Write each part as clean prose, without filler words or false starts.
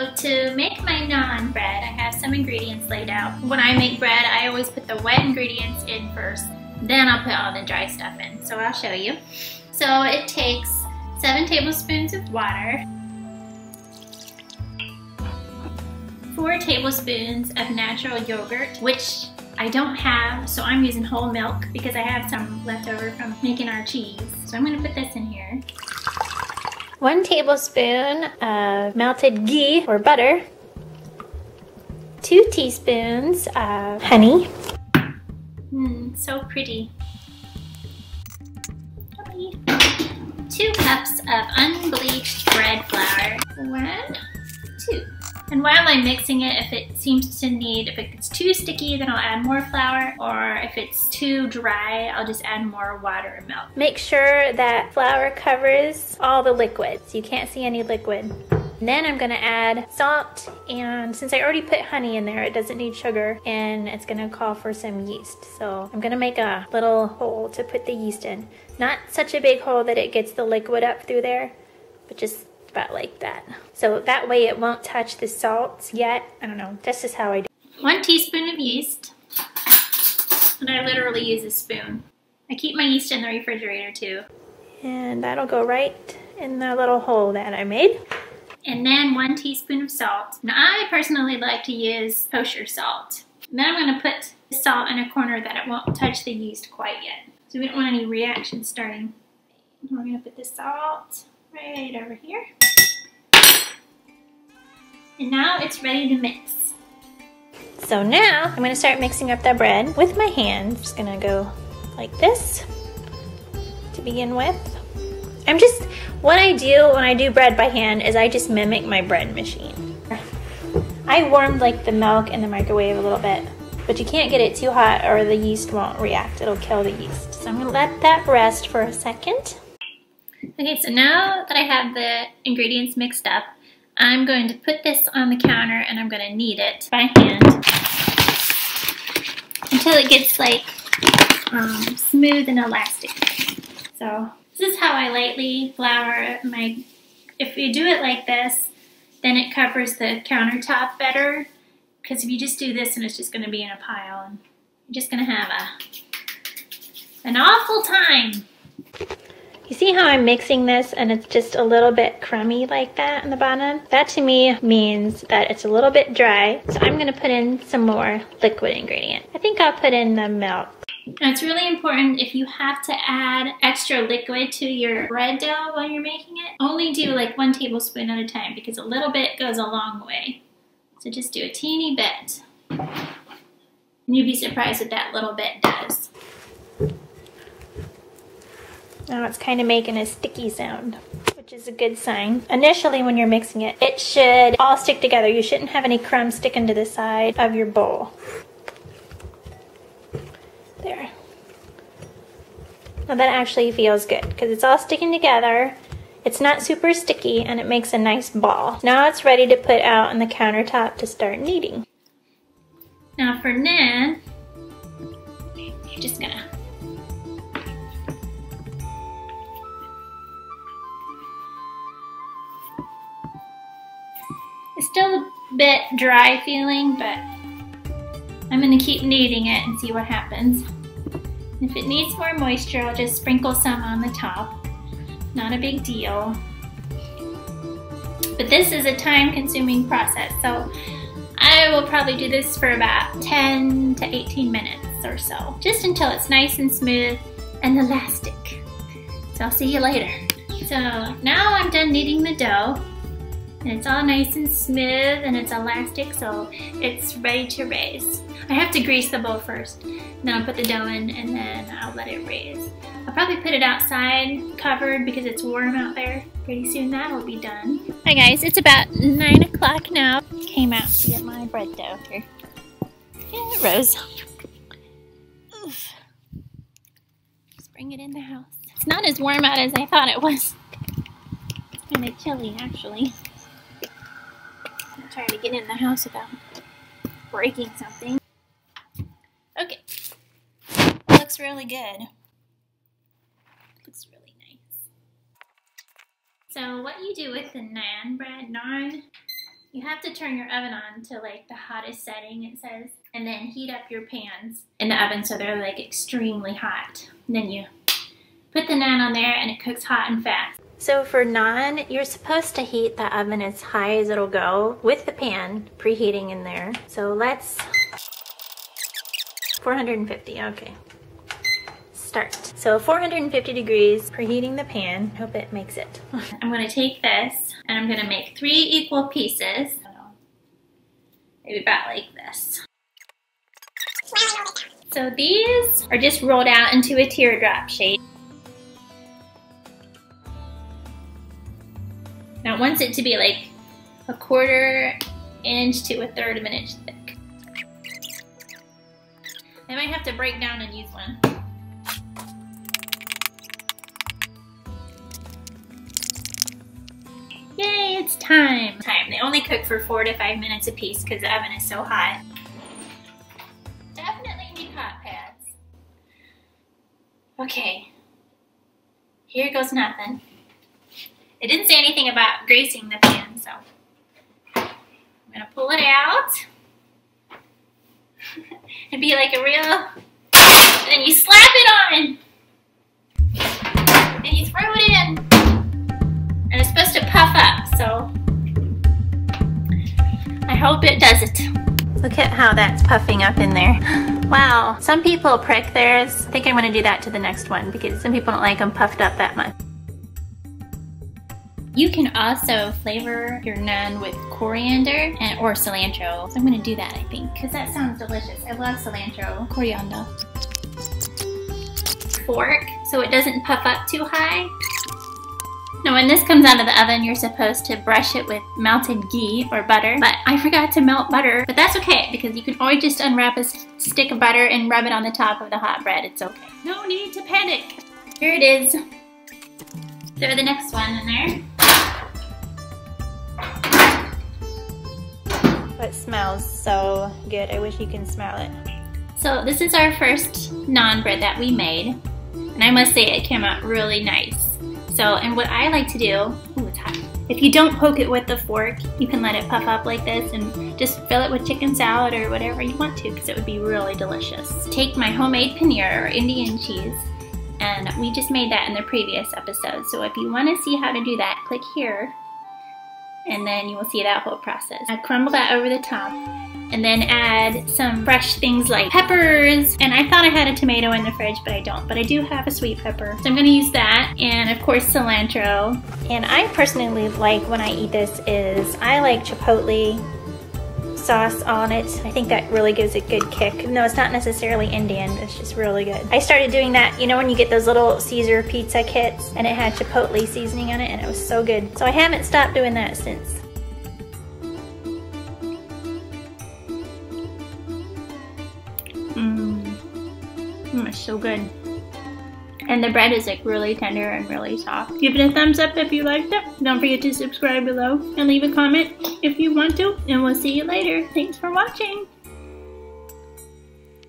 So to make my naan bread, I have some ingredients laid out. When I make bread, I always put the wet ingredients in first, then I'll put all the dry stuff in. So I'll show you. So it takes 7 tablespoons of water, 4 tablespoons of natural yogurt, which I don't have, so I'm using whole milk because I have some left over from making our cheese. So I'm gonna put this in here. 1 tablespoon of melted ghee or butter, 2 teaspoons of honey. So pretty. 2 cups of unbleached bread flour. 1, 2. And while I'm mixing it, if it seems to need, if it's too sticky, then I'll add more flour, or if it's too dry, I'll just add more water and milk. Make sure that flour covers all the liquids. You can't see any liquid. And then I'm gonna add salt, and since I already put honey in there, it doesn't need sugar, and it's gonna call for some yeast. So I'm gonna make a little hole to put the yeast in. Not such a big hole that it gets the liquid up through there, but just about like that. So that way it won't touch the salts yet. I don't know, that's just how I do it. 1 teaspoon of yeast, and I literally use a spoon. I keep my yeast in the refrigerator too. And that'll go right in the little hole that I made. And then 1 teaspoon of salt. Now I personally like to use kosher salt. And then I'm gonna put the salt in a corner that it won't touch the yeast quite yet. So we don't want any reaction starting. We're gonna put the salt right over here. And now it's ready to mix. So now I'm gonna start mixing up the bread with my hands. Just gonna go like this to begin with. What I do when I do bread by hand is I just mimic my bread machine. I warmed like the milk in the microwave a little bit, but you can't get it too hot or the yeast won't react. It'll kill the yeast. So I'm gonna let that rest for a second. Okay, so now that I have the ingredients mixed up, I'm going to put this on the counter and I'm going to knead it by hand until it gets like smooth and elastic. So this is how I lightly flour my, if you do it like this, then it covers the countertop better, because if you just do this, and it's just going to be in a pile and you're just going to have an awful time. You see how I'm mixing this and it's just a little bit crummy like that in the bottom? That to me means that it's a little bit dry. So I'm gonna put in some more liquid ingredient. I think I'll put in the milk. Now it's really important, if you have to add extra liquid to your bread dough while you're making it, only do like 1 tablespoon at a time, because a little bit goes a long way. So just do a teeny bit. And you'd be surprised what that little bit does. Now it's kind of making a sticky sound, which is a good sign. Initially when you're mixing it, it should all stick together. You shouldn't have any crumbs sticking to the side of your bowl. There. Now that actually feels good because it's all sticking together. It's not super sticky and it makes a nice ball. Now it's ready to put out on the countertop to start kneading. Now for naan, you're just gonna it's still a bit dry feeling, but I'm gonna keep kneading it and see what happens. If it needs more moisture, I'll just sprinkle some on the top. Not a big deal. But this is a time-consuming process, so I will probably do this for about 10 to 18 minutes or so, just until it's nice and smooth and elastic. So I'll see you later. So now I'm done kneading the dough. And it's all nice and smooth and it's elastic, so it's ready to raise. I have to grease the bowl first. Then I'll put the dough in and then I'll let it raise. I'll probably put it outside covered because it's warm out there. Pretty soon that'll be done. Hi guys, it's about 9 o'clock now. Came out to get my bread dough here. Yeah, it rose. Oof. Just bring it in the house. It's not as warm out as I thought it was. It's kind of chilly actually. Trying to get in the house without breaking something. Okay, looks really good. Looks really nice. So what you do with the naan bread, You have to turn your oven on to like the hottest setting, it says, and then heat up your pans in the oven so they're like extremely hot. And then you put the naan on there and it cooks hot and fast. So for naan, you're supposed to heat the oven as high as it'll go with the pan preheating in there. So let's, 450, okay. Start. So 450 degrees, preheating the pan. Hope it makes it. I'm gonna take this and I'm gonna make 3 equal pieces. Maybe about like this. So these are just rolled out into a teardrop shape. Now I want it to be like a 1/4 inch to 1/3 of an inch thick. I might have to break down and use one. Yay, it's time! They only cook for 4 to 5 minutes a piece because the oven is so hot. Definitely need hot pads. Okay, here goes nothing. It didn't say anything about greasing the pan, so I'm gonna pull it out. It'd be like a real, and then you slap it on, and you throw it in, and it's supposed to puff up, so I hope it does it. Look at how that's puffing up in there. Wow, some people prick theirs. I think I'm gonna do that to the next one because some people don't like them puffed up that much. You can also flavor your naan with coriander or cilantro. So I'm gonna do that, I think, because that sounds delicious. I love cilantro. Coriander. Fork, so it doesn't puff up too high. Now when this comes out of the oven, you're supposed to brush it with melted ghee or butter, but I forgot to melt butter. But that's okay, because you can always just unwrap a stick of butter and rub it on the top of the hot bread. It's okay. No need to panic. Here it is. Throw the next one in there. It smells so good. I wish you can smell it. So this is our first naan bread that we made. And I must say it came out really nice. So, and what I like to do, ooh, it's hot. If you don't poke it with the fork, you can let it puff up like this and just fill it with chicken salad or whatever you want to, because it would be really delicious. Take my homemade paneer or Indian cheese, and we just made that in the previous episode. So if you want to see how to do that, click here, and then you will see that whole process. I crumble that over the top, and then add some fresh things like peppers. And I thought I had a tomato in the fridge, but I don't. But I do have a sweet pepper, so I'm gonna use that. And of course, cilantro. And I personally like, when I eat this, is I like chipotle sauce on it. I think that really gives a good kick. Even though it's not necessarily Indian, it's just really good. I started doing that, you know when you get those little Caesar pizza kits and it had chipotle seasoning on it, and it was so good. So I haven't stopped doing that since. It's so good. And the bread is like really tender and really soft. Give it a thumbs up if you liked it. Don't forget to subscribe below and leave a comment if you want to. And we'll see you later. Thanks for watching.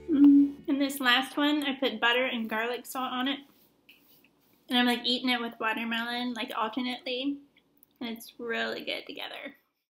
And this last one, I put butter and garlic salt on it. And I'm like eating it with watermelon, like alternately. And it's really good together.